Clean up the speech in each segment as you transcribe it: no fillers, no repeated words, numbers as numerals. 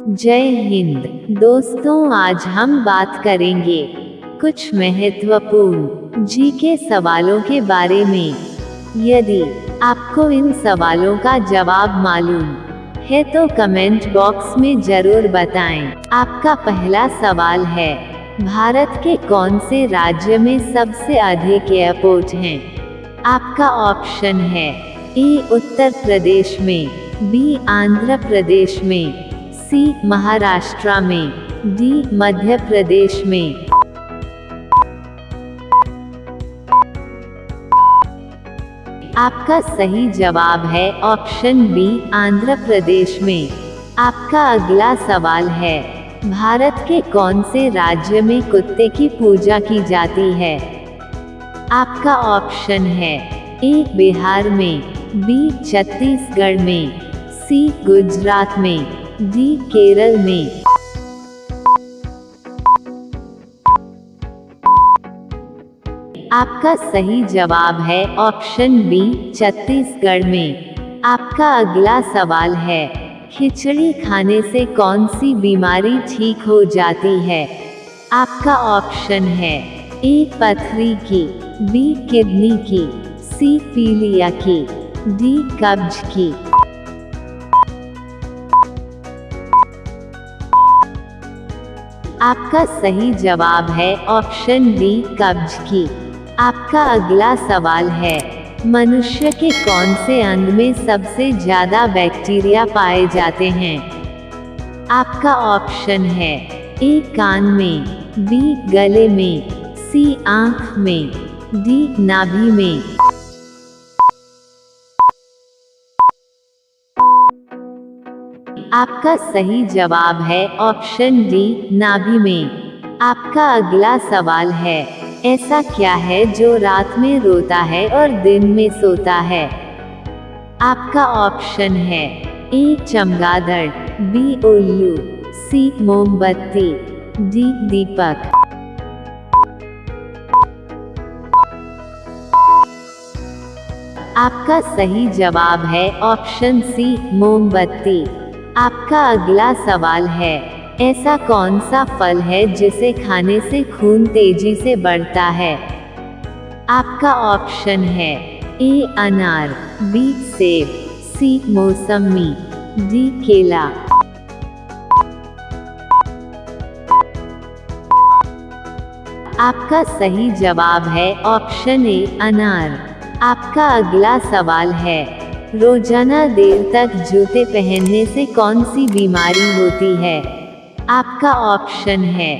जय हिंद दोस्तों, आज हम बात करेंगे कुछ महत्वपूर्ण जीके सवालों के बारे में। यदि आपको इन सवालों का जवाब मालूम है तो कमेंट बॉक्स में जरूर बताएं। आपका पहला सवाल है, भारत के कौन से राज्य में सबसे अधिक एयरपोर्ट हैं? आपका ऑप्शन है ए उत्तर प्रदेश में, बी आंध्र प्रदेश में, सी महाराष्ट्र में, डी मध्य प्रदेश में। आपका सही जवाब है ऑप्शन बी आंध्र प्रदेश में। आपका अगला सवाल है, भारत के कौन से राज्य में कुत्ते की पूजा की जाती है? आपका ऑप्शन है ए बिहार में, बी छत्तीसगढ़ में, सी गुजरात में, डी केरल में। आपका सही जवाब है ऑप्शन बी छत्तीसगढ़ में। आपका अगला सवाल है, खिचड़ी खाने से कौन सी बीमारी ठीक हो जाती है? आपका ऑप्शन है ए पथरी की, बी किडनी की, सी पीलिया की, डी कब्ज की। आपका सही जवाब है ऑप्शन डी कब्ज की। आपका अगला सवाल है, मनुष्य के कौन से अंग में सबसे ज्यादा बैक्टीरिया पाए जाते हैं? आपका ऑप्शन है ए कान में, बी गले में, सी आंख में, डी नाभि में। आपका सही जवाब है ऑप्शन डी नाभि में। आपका अगला सवाल है, ऐसा क्या है जो रात में रोता है और दिन में सोता है? आपका ऑप्शन है ए चमगादड़, बी उल्लू, सी मोमबत्ती, डी दीपक। आपका सही जवाब है ऑप्शन सी मोमबत्ती। आपका अगला सवाल है, ऐसा कौन सा फल है जिसे खाने से खून तेजी से बढ़ता है? आपका ऑप्शन है ए अनार, बी सेब, सी मौसमी, डी केला। आपका सही जवाब है ऑप्शन ए अनार। आपका अगला सवाल है, रोजाना देर तक जूते पहनने से कौन सी बीमारी होती है? आपका ऑप्शन है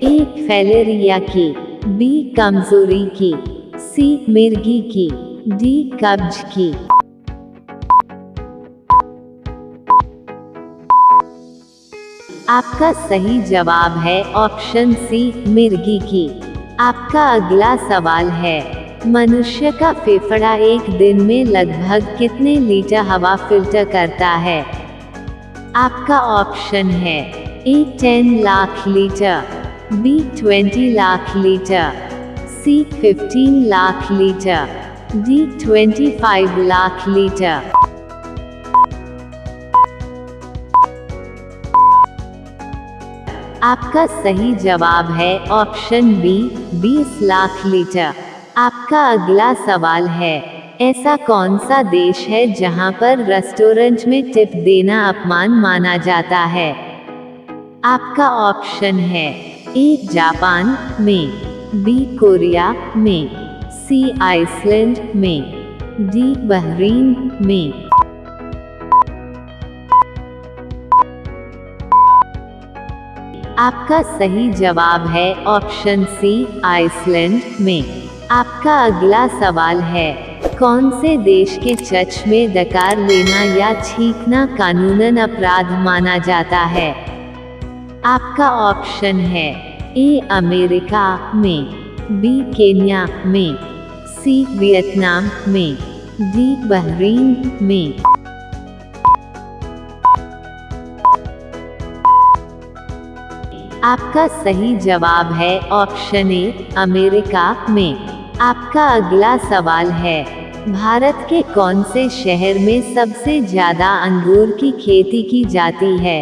ए फैलेरिया की, बी कमजोरी की, सी मिर्गी की, डी कब्ज की। आपका सही जवाब है ऑप्शन सी मिर्गी की। आपका अगला सवाल है, मनुष्य का फेफड़ा एक दिन में लगभग कितने लीटर हवा फिल्टर करता है? आपका ऑप्शन है A 10 lakh litre, B 20 lakh litre, C 15 lakh litre, D 25 lakh litre. आपका सही जवाब है ऑप्शन बी 20 लाख लीटर। आपका अगला सवाल है, ऐसा कौन सा देश है जहां पर रेस्टोरेंट में टिप देना अपमान माना जाता है? आपका ऑप्शन है ए जापान में, बी कोरिया में, सी आइसलैंड में, डी बहरीन में। आपका सही जवाब है ऑप्शन सी आइसलैंड में। आपका अगला सवाल है, कौन से देश के चर्च में डकार लेना या छींकना कानूनन अपराध माना जाता है? आपका ऑप्शन है ए अमेरिका में, बी केन्या में, सी वियतनाम में, डी बहरीन में। आपका सही जवाब है ऑप्शन ए अमेरिका में। आपका अगला सवाल है, भारत के कौन से शहर में सबसे ज्यादा अंगूर की खेती की जाती है?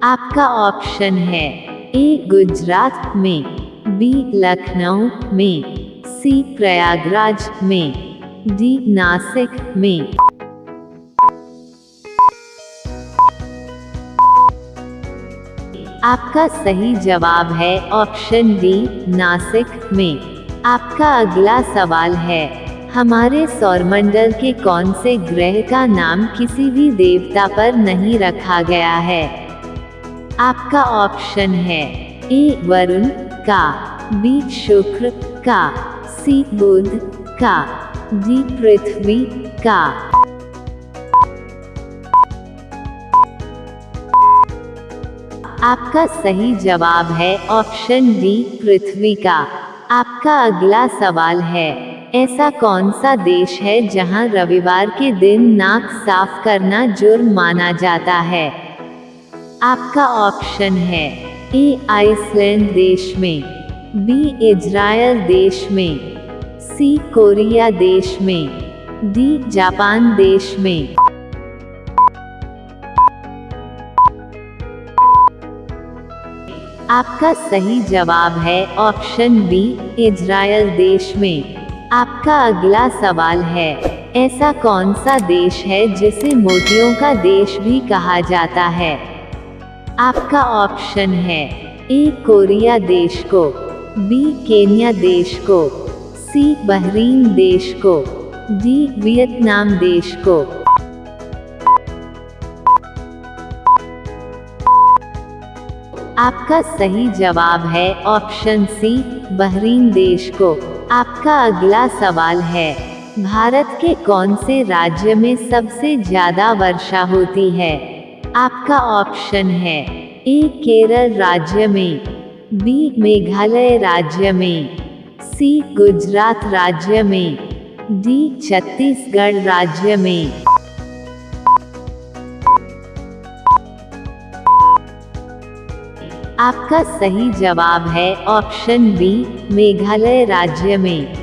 आपका ऑप्शन है ए गुजरात में, बी लखनऊ में, सी प्रयागराज में, डी नासिक में। आपका सही जवाब है ऑप्शन डी नासिक में। आपका अगला सवाल है, हमारे सौरमंडल के कौन से ग्रह का नाम किसी भी देवता पर नहीं रखा गया है? आपका ऑप्शन है ए वरुण का, बी शुक्र का, सी बुध का, डी पृथ्वी का। आपका सही जवाब है ऑप्शन डी पृथ्वी का। आपका अगला सवाल है, ऐसा कौन सा देश है जहां रविवार के दिन नाक साफ करना जुर्म माना जाता है? आपका ऑप्शन है ए आइसलैंड देश में, बी इजरायल देश में, सी कोरिया देश में, डी जापान देश में। आपका सही जवाब है ऑप्शन बी इजरायल देश में। आपका अगला सवाल है, ऐसा कौन सा देश है जिसे मोतियों का देश भी कहा जाता है? आपका ऑप्शन है ए कोरिया देश को, बी केन्या देश को, सी बहरीन देश को, डी वियतनाम देश को। आपका सही जवाब है ऑप्शन सी बहरीन देश को। आपका अगला सवाल है, भारत के कौन से राज्य में सबसे ज्यादा वर्षा होती है? आपका ऑप्शन है ए केरल राज्य में, बी मेघालय राज्य में, सी गुजरात राज्य में, डी छत्तीसगढ़ राज्य में। आपका सही जवाब है ऑप्शन बी मेघालय राज्य में।